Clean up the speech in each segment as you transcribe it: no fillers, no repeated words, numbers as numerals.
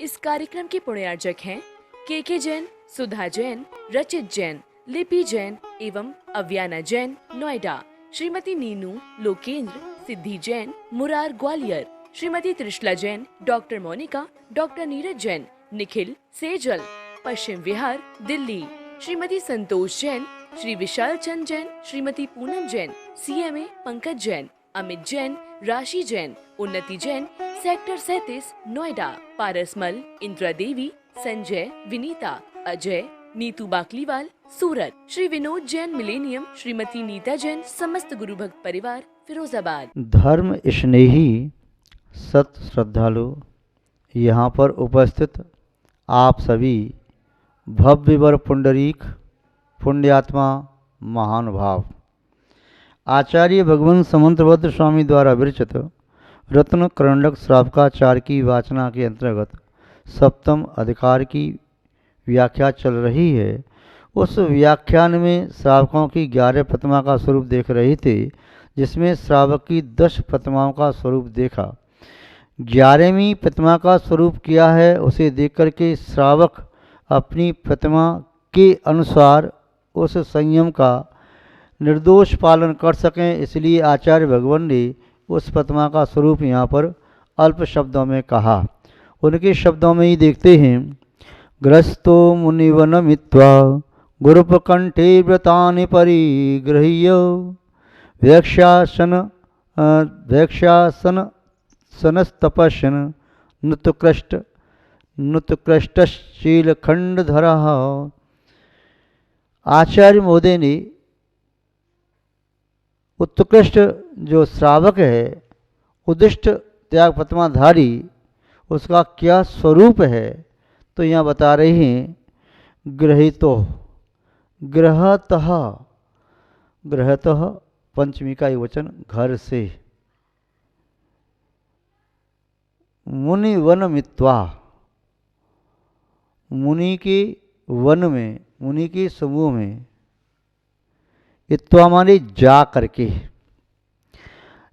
इस कार्यक्रम के पुण्यार्जक हैं के जैन, सुधा जैन, रचित जैन, लिपि जैन एवं अव्याना जैन नोएडा, श्रीमती नीनू लोकेंद्र, सिद्धि Jain Murar Gwalior, Shrimati Trishala Jain, doctor Monika, doctor Neeraj Jain, Nikhil Sejal, Paschim Vihar Delhi, Shrimati Santosh Jain, Shri Vishal Chand Jain, Shrimati Poonam Jain, CMA Pankaj Jain, Amit Jain, राशि जैन, उन्नति जैन, सेक्टर 37 नोएडा, पारसमल, इंदिरा देवी, संजय, विनीता, अजय, नीतू बाकलीवाल, सूरत, श्री विनोद जैन मिलेनियम, श्रीमती नीता जैन, समस्त गुरु भक्त परिवार फिरोजाबाद। धर्म स्नेही सत श्रद्धालु, यहाँ पर उपस्थित आप सभी भव्य वर पुंडरीक पुण्यात्मा महानुभाव, आचार्य भगवान समंतभद्र स्वामी द्वारा विरचित रत्न करंडक श्रावकाचार की वाचना के अंतर्गत सप्तम अधिकार की व्याख्या चल रही है। उस व्याख्यान में श्रावकों की 11 प्रतिमा का स्वरूप देख रहे थे, जिसमें श्रावक की 10 प्रतिमाओं का स्वरूप देखा। 11वीं प्रतिमा का स्वरूप क्या है उसे देख करके श्रावक अपनी प्रतिमा के अनुसार उस संयम का निर्दोष पालन कर सकें, इसलिए आचार्य भगवान ने उस प्रतिमा का स्वरूप यहाँ पर अल्प शब्दों में कहा। उनके शब्दों में ही देखते हैं। ग्रस्तो मुनिवन मित्वा गुरुपकंठे व्रतानि परिगृह्य वैक्षासन सनस्तपस्यन नुतकृष्टशीलखंडधर। आचार्य महोदय ने उत्कृष्ट जो श्रावक है, उदिष्ट त्याग प्रतिमाधारी, उसका क्या स्वरूप है तो यहाँ बता रहे हैं। ग्रहतः पंचमी का वचन घर से, मुनि वन मित्वा, मुनि के वन में, मुनि के समूह में, इत्वा माने जा करके।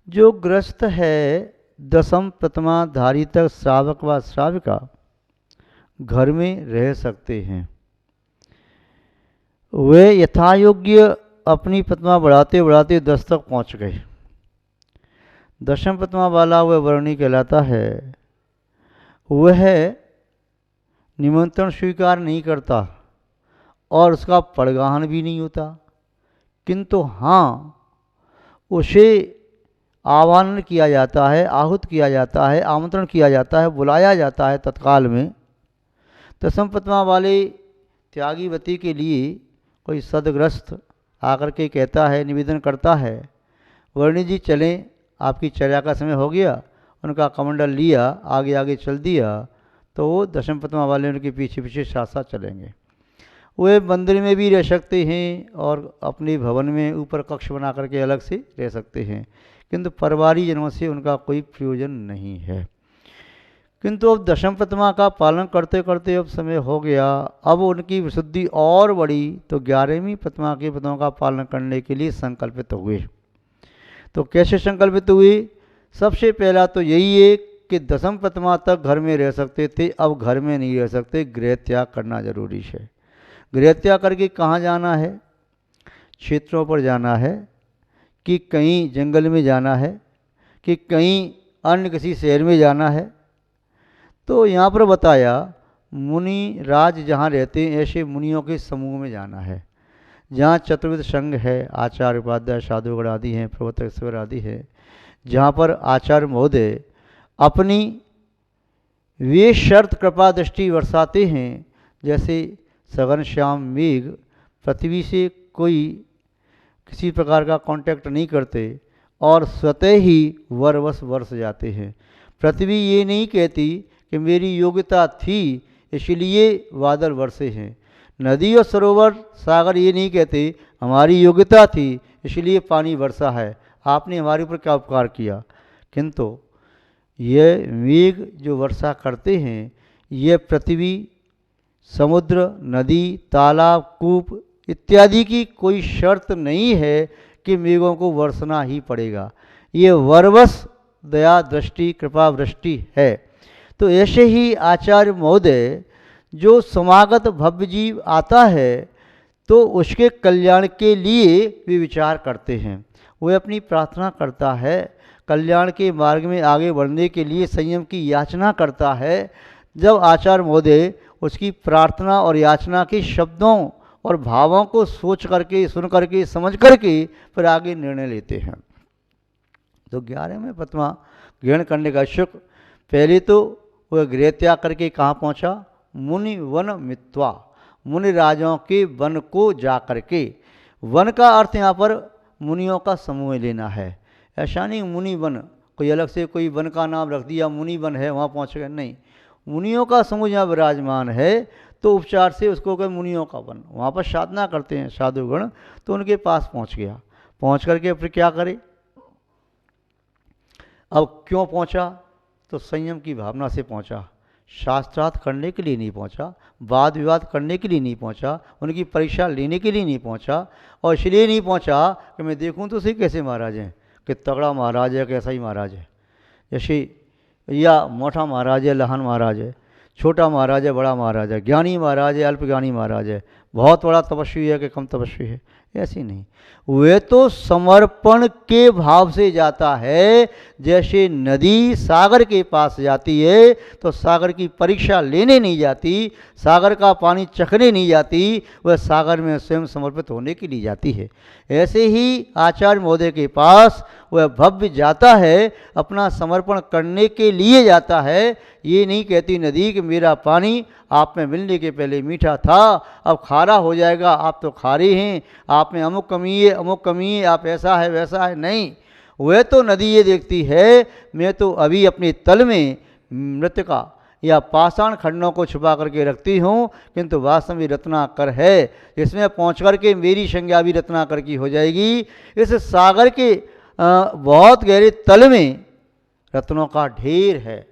जो ग्रस्त है 10वीं प्रतिमाधारी तक श्रावक व श्राविका घर में रह सकते हैं। वे यथायोग्य अपनी प्रतिमा बढ़ाते बढ़ाते 10 तक पहुँच गए। 10वीं प्रतिमा वाला वह वर्णी कहलाता है। वह निमंत्रण स्वीकार नहीं करता और उसका पड़गाहन भी नहीं होता, किंतु हाँ उसे आह्वान किया जाता है, आहूत किया जाता है, आमंत्रण किया जाता है, बुलाया जाता है तत्काल में। 10वीं प्रतिमा वाले त्यागीवती के लिए कोई सदग्रस्त आकर के कहता है, निवेदन करता है, वर्णी जी चलें, आपकी चर्या का समय हो गया। उनका कमंडल लिया, आगे आगे चल दिया, तो वो 10वीं प्रतिमा वाले उनके पीछे पीछे साथ साथ चलेंगे। वे मंदिर में भी रह सकते हैं और अपने भवन में ऊपर कक्ष बना करके अलग से रह सकते हैं, किंतु परिवारी जनों से उनका कोई प्रयोजन नहीं है। किंतु अब 10वीं प्रतिमा का पालन करते करते अब समय हो गया, अब उनकी विशुद्धि और बढ़ी, तो 11वीं प्रतिमा की प्रतिमा का पालन करने के लिए संकल्पित हुए। तो कैसे संकल्पित हुए? सबसे पहला तो यही है कि 10वीं प्रतिमा तक घर में रह सकते थे, अब घर में नहीं रह सकते, गृह त्याग करना जरूरी है। गृह त्याग करके कहाँ जाना है? क्षेत्रों पर जाना है, कि कहीं जंगल में जाना है, कि कहीं अन्य किसी शहर में जाना है। तो यहाँ पर बताया मुनि राज जहाँ रहते हैं ऐसे मुनियों के समूह में जाना है, जहाँ चतुर्विध संघ है, आचार्य उपाध्याय साधुगण आदि हैं, प्रवर्तक आदि हैं, जहाँ पर आचार्य महोदय अपनी वे शर्त कृपा दृष्टि बरसाते हैं, जैसे सघन श्याम मेघ पृथ्वी से कोई किसी प्रकार का कांटेक्ट नहीं करते और स्वतः ही वरवश बरस जाते हैं। पृथ्वी ये नहीं कहती कि मेरी योग्यता थी इसलिए बादल बरसे हैं। नदी और सरोवर सागर ये नहीं कहते हमारी योग्यता थी इसलिए पानी बरसा है, आपने हमारे ऊपर क्या उपकार किया। किंतु ये मेघ जो वर्षा करते हैं, ये पृथ्वी, समुद्र, नदी, तालाब, कूप इत्यादि की कोई शर्त नहीं है कि मेघों को वर्षना ही पड़ेगा। ये वरवश दया दृष्टि कृपा वृष्टि है। तो ऐसे ही आचार्य महोदय जो समागत भव्य जीव आता है तो उसके कल्याण के लिए वे विचार करते हैं, वह अपनी प्रार्थना करता है, कल्याण के मार्ग में आगे बढ़ने के लिए संयम की याचना करता है। जब आचार्य महोदय उसकी प्रार्थना और याचना के शब्दों और भावों को सोच करके, सुन करके, समझ करके फिर आगे निर्णय लेते हैं। तो 11वें पद्मा ग्रहण करने का इच्छुक पहले तो वह गृह त्याग करके कहाँ पहुँचा? मुनि वन मित्वा, मुनि राजाओं के वन को जा करके। वन का अर्थ यहाँ पर मुनियों का समूह लेना है, ऐसा नहीं मुनि वन कोई अलग से कोई वन का नाम रख दिया मुनि वन है वहाँ पहुँच गए, नहीं, मुनियों का समूह यहाँ विराजमान है तो उपचार से उसको कहे मुनियों का वन, वहाँ पर साधना करते हैं साधुगण, तो उनके पास पहुँच गया। पहुँच करके फिर क्या करे? अब क्यों पहुँचा? तो संयम की भावना से पहुँचा, शास्त्रार्थ करने के लिए नहीं पहुँचा, वाद विवाद करने के लिए नहीं पहुँचा, उनकी परीक्षा लेने के लिए नहीं पहुँचा, और इसलिए नहीं पहुँचा कि मैं देखूँ तो सही कैसे महाराज हैं, कि तगड़ा महाराज है, कैसा ही महाराज है, जैसे या मोटा महाराज है, लहान महाराज है, छोटा महाराज है, बड़ा महाराज है, ज्ञानी महाराज है, अल्प ज्ञानी महाराज है, बहुत बड़ा तपस्वी है कि कम तपस्वी है, ऐसी नहीं। वे तो समर्पण के भाव से जाता है। जैसे नदी सागर के पास जाती है तो सागर की परीक्षा लेने नहीं जाती, सागर का पानी चखने नहीं जाती, वह सागर में स्वयं समर्पित होने के लिए जाती है। ऐसे ही आचार्य महोदय के पास वह भव्य जाता है, अपना समर्पण करने के लिए जाता है। ये नहीं कहती नदी कि मेरा पानी आप में मिलने के पहले मीठा था, अब खारा हो जाएगा, आप तो खारे हैं, आप में अमुक कमी है, अमुक कमी है, आप ऐसा है वैसा है, नहीं। वह तो नदी ये देखती है मैं तो अभी अपने तल में मृतिका या पाषाण खंडों को छुपा करके रखती हूँ, किंतु वास्तव में रत्नाकर है, इसमें पहुँच कर के मेरी संज्ञा भी रत्नाकर की हो जाएगी। इस सागर के बहुत गहरे तल में रत्नों का ढेर है,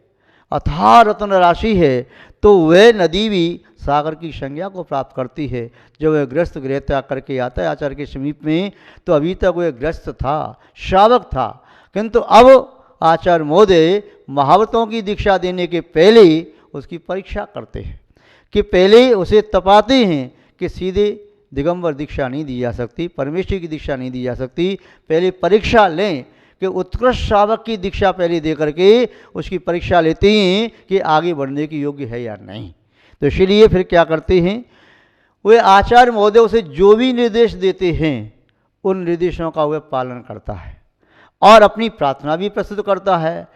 अथाह रत्न राशि है, तो वह नदी भी सागर की संज्ञा को प्राप्त करती है। जब वह ग्रस्त गृह त्याग करके आता है आचार्य के समीप में, तो अभी तक वह ग्रस्त था, श्रावक था, किंतु अब आचार्य महोदय महावतों की दीक्षा देने के पहले उसकी परीक्षा करते हैं, कि पहले उसे तपाते हैं कि सीधे दिगंबर दीक्षा नहीं दी जा सकती, परमेश्वर की दीक्षा नहीं दी जा सकती, पहले परीक्षा लें कि उत्कृष्ट श्रावक की दीक्षा पहले दे करके उसकी परीक्षा लेते हैं कि आगे बढ़ने की योग्य है या नहीं। तो इसलिए फिर क्या करते हैं, वे आचार्य महोदय उसे जो भी निर्देश देते हैं उन निर्देशों का वह पालन करता है और अपनी प्रार्थना भी प्रस्तुत करता है।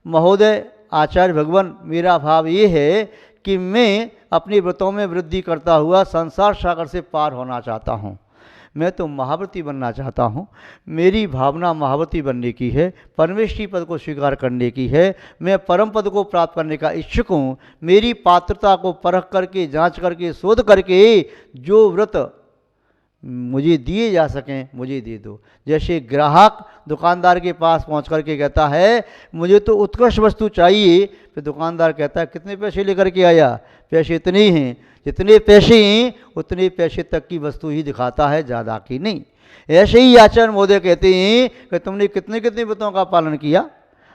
महोदय आचार्य भगवान, मेरा भाव ये है कि मैं अपने व्रतों में वृद्धि करता हुआ संसार सागर से पार होना चाहता हूँ, मैं तो महाव्रती बनना चाहता हूँ, मेरी भावना महाव्रती बनने की है, परमेश्वरी पद को स्वीकार करने की है, मैं परम पद को प्राप्त करने का इच्छुक हूँ। मेरी पात्रता को परख करके, जांच करके, शोध करके जो व्रत मुझे दिए जा सकें मुझे दे दो। जैसे ग्राहक दुकानदार के पास पहुंच करके कहता है मुझे तो उत्कृष्ट वस्तु चाहिए, फिर दुकानदार कहता है कितने पैसे लेकर के आया, पैसे इतने ही हैं, जितने पैसे हैं उतने पैसे तक की वस्तु ही दिखाता है, ज़्यादा की नहीं। ऐसे ही आचार्य महोदय कहते हैं कि तुमने कितने कितने व्रतों का पालन किया,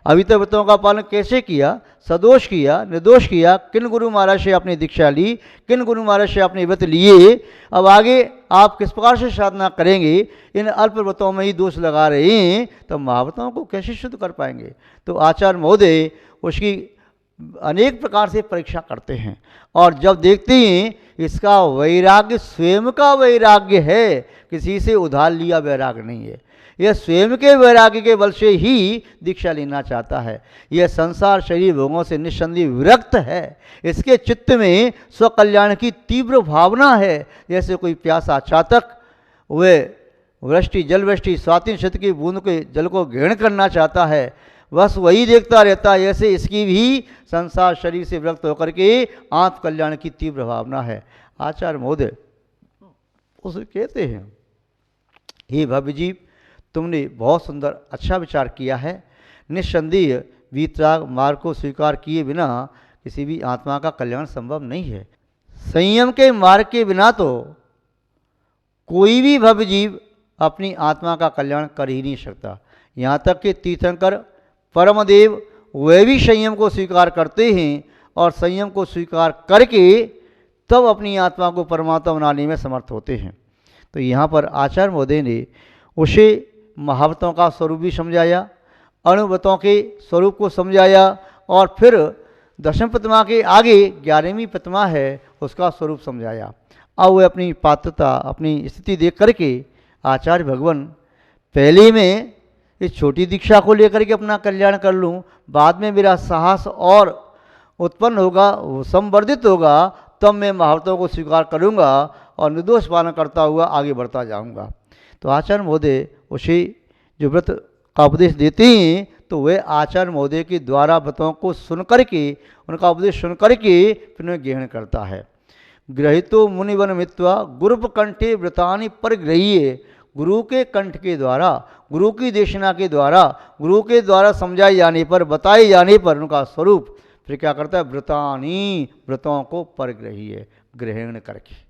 अभी तक व्रतों का पालन कैसे किया, सदोष किया, निर्दोष किया, किन गुरु महाराज से आपने दीक्षा ली, किन गुरु महाराज से आपने व्रत लिए, अब आगे आप किस प्रकार से साधना करेंगे, इन अल्प व्रतों में ही दोष लगा रहे हैं तो महाव्रतों को कैसे शुद्ध कर पाएंगे। तो आचार्य महोदय उसकी अनेक प्रकार से परीक्षा करते हैं और जब देखते हैं इसका वैराग्य स्वयं का वैराग्य है, किसी से उधार लिया वैराग्य नहीं है, यह स्वयं के वैराग्य के बल से ही दीक्षा लेना चाहता है, यह संसार शरीर भोगों से निस्संदेह विरक्त है, इसके चित्त में स्वकल्याण की तीव्र भावना है। जैसे कोई प्यासा चातक वह वृष्टि जल वृष्टि स्वाति शत की बूंद के जल को ग्रहण करना चाहता है, बस वही देखता रहता है, ऐसे इसकी भी संसार शरीर से विरक्त होकर के आत्म कल्याण की तीव्र भावना है। आचार्य महोदय उसे कहते हैं, हे भव्य जीव, तुमने बहुत सुंदर अच्छा विचार किया है, निस्संदेह वीतराग मार्ग को स्वीकार किए बिना किसी भी आत्मा का कल्याण संभव नहीं है। संयम के मार्ग के बिना तो कोई भी भव्य जीव अपनी आत्मा का कल्याण कर ही नहीं सकता। यहाँ तक कि तीर्थंकर परमदेव वे भी संयम को स्वीकार करते हैं और संयम को स्वीकार करके तब अपनी आत्मा को परमात्मा बनाने में समर्थ होते हैं। तो यहाँ पर आचार्य महोदय ने उसे महाव्रतों का स्वरूप भी समझाया, अणुव्रतों के स्वरूप को समझाया और फिर दशम प्रतिमा के आगे 11वीं प्रतिमा है उसका स्वरूप समझाया। अब वे अपनी पात्रता अपनी स्थिति देख करके आचार्य भगवान पहले में इस छोटी दीक्षा को लेकर के अपना कल्याण कर लूँ, बाद में मेरा साहस और उत्पन्न होगा, संवर्धित होगा, तब मैं महाव्रतों को स्वीकार करूँगा और निर्दोष पालन करता हुआ आगे बढ़ता जाऊँगा। तो आचार्य महोदय उसे जो व्रत का उपदेश देते हैं तो वे आचार्य महोदय के द्वारा व्रतों को सुन करके, उनका उपदेश सुन करके फिर उन्हें ग्रहण करता है। ग्रहितो मुनिवन मित्वा गुरुप कंठे व्रतानि परिगृह्य, गुरु के कंठ के द्वारा, गुरु की देशना के द्वारा, गुरु के द्वारा समझाए जाने पर, बताए जाने पर उनका स्वरूप फिर क्या करता है, व्रतानि, व्रतों को परिगृह्य, ग्रहण करके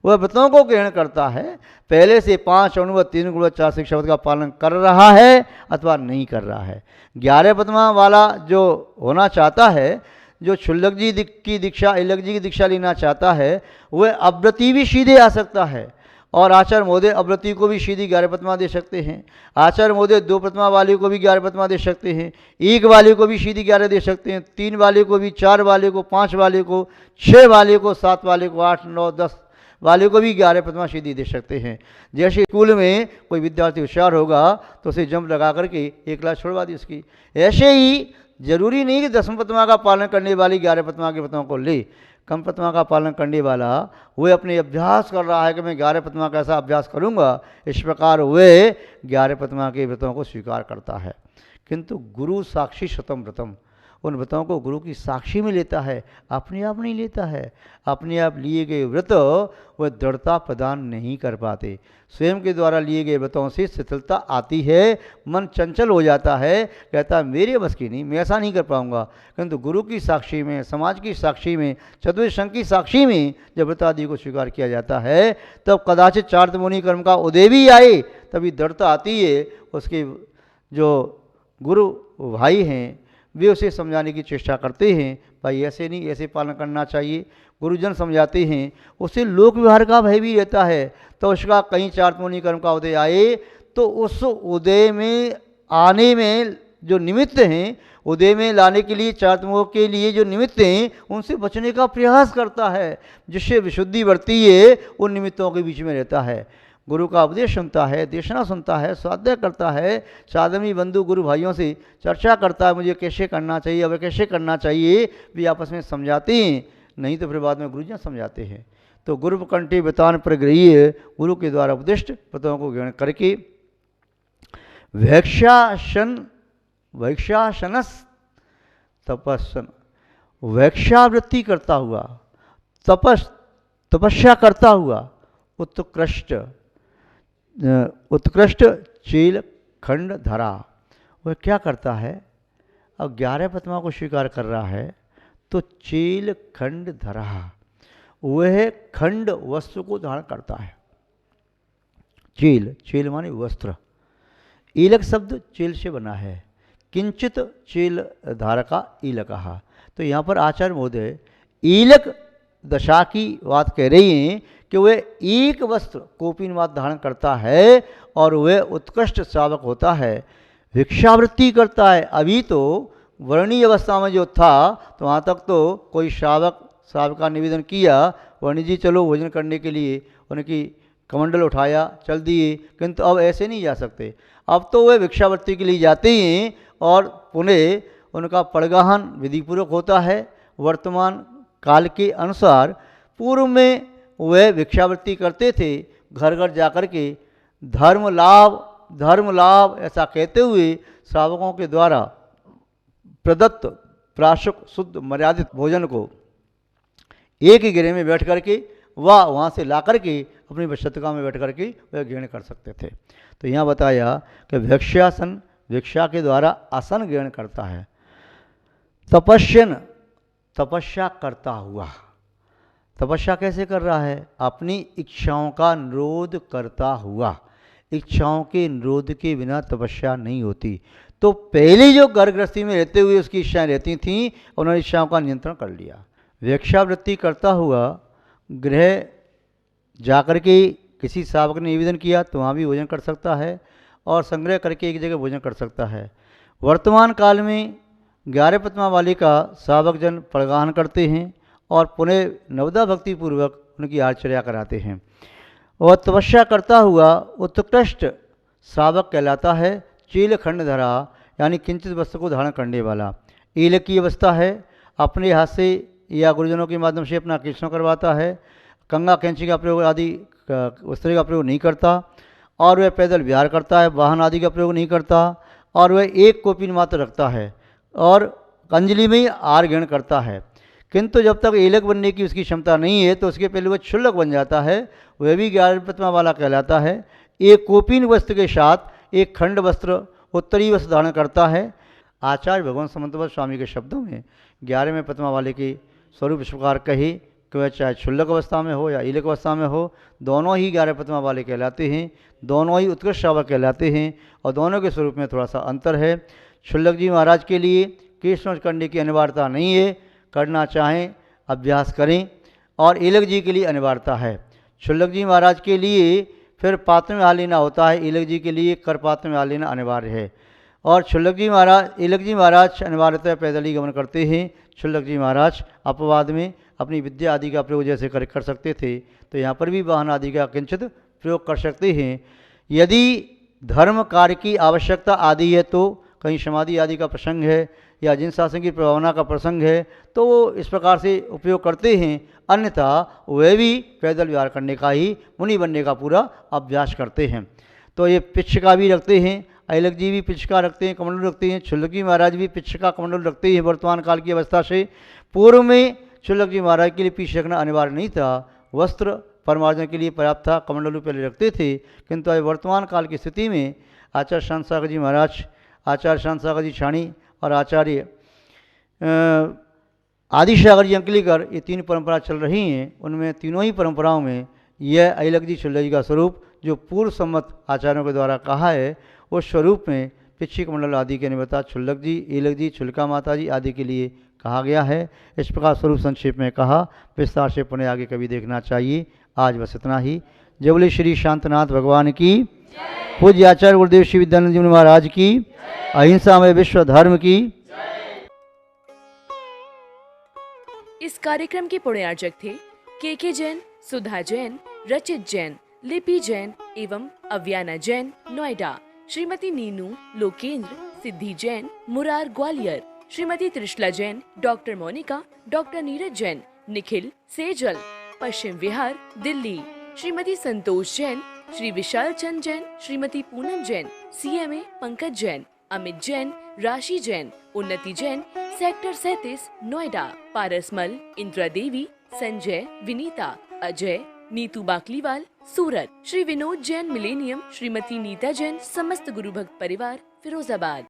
वह व्रतों को ग्रहण करता है। पहले से 5 अणुव्रत 3 गुणव्रत 4 शिक्षाव्रत का पालन कर रहा है अथवा नहीं कर रहा है। 11 प्रतिमा वाला जो होना चाहता है, जो क्षुल्लक जी की दीक्षा, इल्लक जी की दीक्षा लेना चाहता है, वह अव्रती भी सीधे आ सकता है और आचार्य महोदय अव्रती को भी सीधी 11 प्रतिमा दे सकते हैं। आचार्य महोदय 2 प्रतिमा वाले को भी 11 प्रतिमा दे सकते हैं, 1 वाले को भी सीधी 11 दे सकते हैं, 3 वाले को भी, 4 वाले को, 5 वाले को, 6 वाले को, 7 वाले को, 8, 9, 10 वाले को भी 11 प्रतिमा सीधी दे सकते हैं। जैसे स्कूल में कोई विद्यार्थी होशियार होगा तो उसे जंप लगा करके 1 क्लास छुड़वा दी उसकी। ऐसे ही जरूरी नहीं कि 10वीं प्रतिमा का पालन करने वाली 11 प्रतिमा के व्रतों को ले। कम प्रतिमा का पालन करने वाला वह अपने अभ्यास कर रहा है कि मैं 11 प्रतिमा का ऐसा अभ्यास करूँगा, इस प्रकार वह 11 प्रतिमा के व्रतों को स्वीकार करता है। किंतु गुरु साक्षी शतम व्रतम, उन व्रतों को गुरु की साक्षी में लेता है, अपने आप नहीं लेता है। अपने आप लिए गए व्रत वह दृढ़ता प्रदान नहीं कर पाते। स्वयं के द्वारा लिए गए व्रतों से शिथिलता आती है, मन चंचल हो जाता है, कहता है मेरे बस की नहीं, मैं ऐसा नहीं कर पाऊंगा। किंतु गुरु की साक्षी में, समाज की साक्षी में, चतुर्थ संघ की साक्षी में जब व्रत आदि को स्वीकार किया जाता है तब कदाचित चार्तमुनि कर्म का उदय भी आए, तभी दृढ़ता आती है। उसके जो गुरु भाई हैं वे उसे समझाने की चेष्टा करते हैं, भाई ऐसे नहीं, ऐसे पालन करना चाहिए। गुरुजन समझाते हैं, उसे लोक व्यवहार का भय भी रहता है। तो उसका कहीं चार्तमुनि कर्म का उदय आए तो उस उदय में आने में जो निमित्त हैं, उदय में लाने के लिए, चार्तमुख के लिए जो निमित्त हैं, उनसे बचने का प्रयास करता है, जिससे विशुद्धि बढ़ती है, उन निमित्तों के बीच में रहता है। गुरु का उपदेश सुनता है, देशना सुनता है, स्वाध्याय करता है, साधवी बंधु गुरु भाइयों से चर्चा करता है, मुझे कैसे करना चाहिए, अब कैसे करना चाहिए, भी आपस में समझाते हैं। नहीं तो फिर बाद में गुरुजन समझाते हैं। तो गुरु कंठे व्रतान परिगृह्य, गुरु के द्वारा उपदिष्ट व्रतों को ग्रहण करके वैक्षासनस तपस्सन, वैक्षावृत्ति करता हुआ, तपस्या करता हुआ उत्कृष्ट चील खंड धरा। वह क्या करता है, अब 11 प्रतिमा को स्वीकार कर रहा है तो चील खंड धरा, वह खंड वस्त्र को धारण करता है। चील माने वस्त्र, ईलक शब्द चील से बना है, किंचित चील धारका ईलकहा। तो यहाँ पर आचार्य महोदय ईलक दशा की बात कह रही हैं कि वह एक वस्त्र कोपीनवाद धारण करता है और वह उत्कृष्ट श्रावक होता है, भिक्षावृत्ति करता है। अभी तो वर्णीय अवस्था में जो था तो वहाँ तक तो कोई श्रावक निवेदन किया, वर्णी जी चलो भोजन करने के लिए, उनकी कमंडल उठाया, चल दिए, किंतु अब ऐसे नहीं जा सकते। अब तो वे भिक्षावृत्ति के लिए जाते हैं और पुनः उनका पड़गाहन विधिपूर्वक होता है। वर्तमान काल के अनुसार पूर्व में वे भिक्षावृत्ति करते थे, घर घर जाकर के धर्म लाभ ऐसा कहते हुए श्रावकों के द्वारा प्रदत्त प्राशुक शुद्ध मर्यादित भोजन को एक ही गृह में बैठ करके वहाँ से ला करके अपनी वशतका में बैठ करके वह ग्रहण कर सकते थे। तो यहाँ बताया कि भिक्षा के द्वारा आसन ग्रहण करता है। तपस्या करता हुआ, तपस्या कैसे कर रहा है, अपनी इच्छाओं का निरोध करता हुआ। इच्छाओं के निरोध के बिना तपस्या नहीं होती। तो पहले जो घर गृहस्थी में रहते हुए उसकी इच्छाएं रहती थीं, उन्होंने इच्छाओं का नियंत्रण कर लिया। भिक्षावृत्ति करता हुआ गृह जाकर के किसी सावक ने निवेदन किया तो वहाँ भी भोजन कर सकता है और संग्रह करके एक जगह भोजन कर सकता है। वर्तमान काल में 11 प्रतिमा वाले का सावक जन पड़गाहन करते हैं और पुनः नवदा भक्ति पूर्वक उनकी आचर्या कराते हैं और तपस्या करता हुआ उत्कृष्ट सावक कहलाता है। चील खंड धरा यानी किंचित वस्तु को धारण करने वाला। ईलक की अवस्था है, अपने हाथ से या गुरुजनों के माध्यम से अपना कृष्ण करवाता है, कंगा कैंची का प्रयोग आदि वस्त्र का प्रयोग नहीं करता और वह पैदल विहार करता है, वाहन आदि का प्रयोग नहीं करता और वह एक कोपिन मात्र रखता है और अंजलि में ही आहार ग्रहण करता है। किंतु जब तक एलक बनने की उसकी क्षमता नहीं है तो उसके पहले वह क्षुल्लक बन जाता है, वह भी 11 प्रतिमा वाला कहलाता है। एक कोपिन वस्त्र के साथ एक खंड वस्त्र उत्तरी वस्त्र धारण करता है। आचार्य भगवान समंतवत स्वामी के शब्दों में 11वें प्रतिमा वाले के स्वरूप इस प्रकार कहे कि वह चाहे क्षुल्लक अवस्था में हो या ईलक अवस्था में हो, दोनों ही 11 प्रतिमा वाले कहलाते हैं, दोनों ही उत्कृष्ट सावक कहलाते हैं और दोनों के स्वरूप में थोड़ा सा अंतर है। क्षुल्लक जी महाराज के लिए कृष्ण करने की अनिवार्यता नहीं है, करना चाहें अभ्यास करें, और ईलक जी के लिए अनिवार्यता है। क्षुल्लक जी महाराज के लिए फिर पात्र में हाथ लेना होता है, ईलक जी के लिए कर पात्र में हाथ लेना अनिवार्य है। और क्षुल्लक जी महाराज ईलक जी महाराज अनिवार्यतः पैदल ही गमन करते हैं। क्षुल्लक जी महाराज अपवाद में अपनी विद्या आदि का प्रयोग जैसे कर सकते थे तो यहाँ पर भी वाहन आदि का किंचित प्रयोग कर सकते हैं। यदि धर्म कार्य की आवश्यकता आदि है तो कहीं समाधि आदि का प्रसंग है या जिन शासन की प्रभावना का प्रसंग है तो वो इस प्रकार से उपयोग करते हैं, अन्यथा वे भी पैदल विहार करने का ही मुनि बनने का पूरा अभ्यास करते हैं। तो ये पिच्छ का भी रखते हैं, ईलक जी भी पिच्छ का रखते हैं, कमंडल रखते हैं। क्षुल्लक जी महाराज भी पिच्छ का कमंडल रखते हैं। वर्तमान काल की अवस्था से पूर्व में क्षुल्लक जी महाराज के लिए पीछ रखना अनिवार्य नहीं था, वस्त्र परमार्जन के लिए पर्याप्त था, कमंडल पहले रखते थे। किंतु आज वर्तमान काल की स्थिति में आचार्य शांत सागर जी महाराज, आचार्य शांत सागर जी छाणी और आचार्य आदि सागर जी अंकलीकर, ये 3 परंपरा चल रही हैं। उनमें तीनों ही परंपराओं में यह ईलक जी क्षुल्लक जी का स्वरूप जो पूर्व सम्मत आचार्यों के द्वारा कहा है उस स्वरूप में पिच्छी कमंडल आदि के निमित्त क्षुल्लक जी, ईलक जी, छुल्का माता जी आदि के लिए कहा गया है। इस प्रकार स्वरूप संक्षेप में कहा, विस्तार से पुनः आगे कभी देखना चाहिए। आज बस इतना ही। जय बोले श्री शांतनाथ भगवान की, पूज्य आचार्य गुरुदेव श्री विद्यानंद जी महाराज की, अहिंसा में विश्व धर्म की। इस कार्यक्रम के पुण्यार्जक थे के जैन, सुधा जैन, रचित जैन, लिपि जैन एवं अव्याना जैन नोएडा, श्रीमती नीनू लोकेंद्र, सिद्धि Jain Murar Gwalior, Shrimati Trishala Jain, doctor Monika, doctor Neeraj Jain, Nikhil Sejal, Paschim Vihar Delhi, Shrimati Santosh Jain, Shri Vishal Chand Jain, Shrimati Poonam Jain, CMA Pankaj Jain, Amit Jain, राशि जैन, उन्नति जैन, सेक्टर 37 नोएडा, पारसमल, इंदिरा देवी, संजय, विनीता, अजय, नीतू बाकलीवाल, सूरत, श्री विनोद जैन मिलेनियम, श्रीमती नीता जैन, समस्त गुरु भक्त परिवार फिरोजाबाद।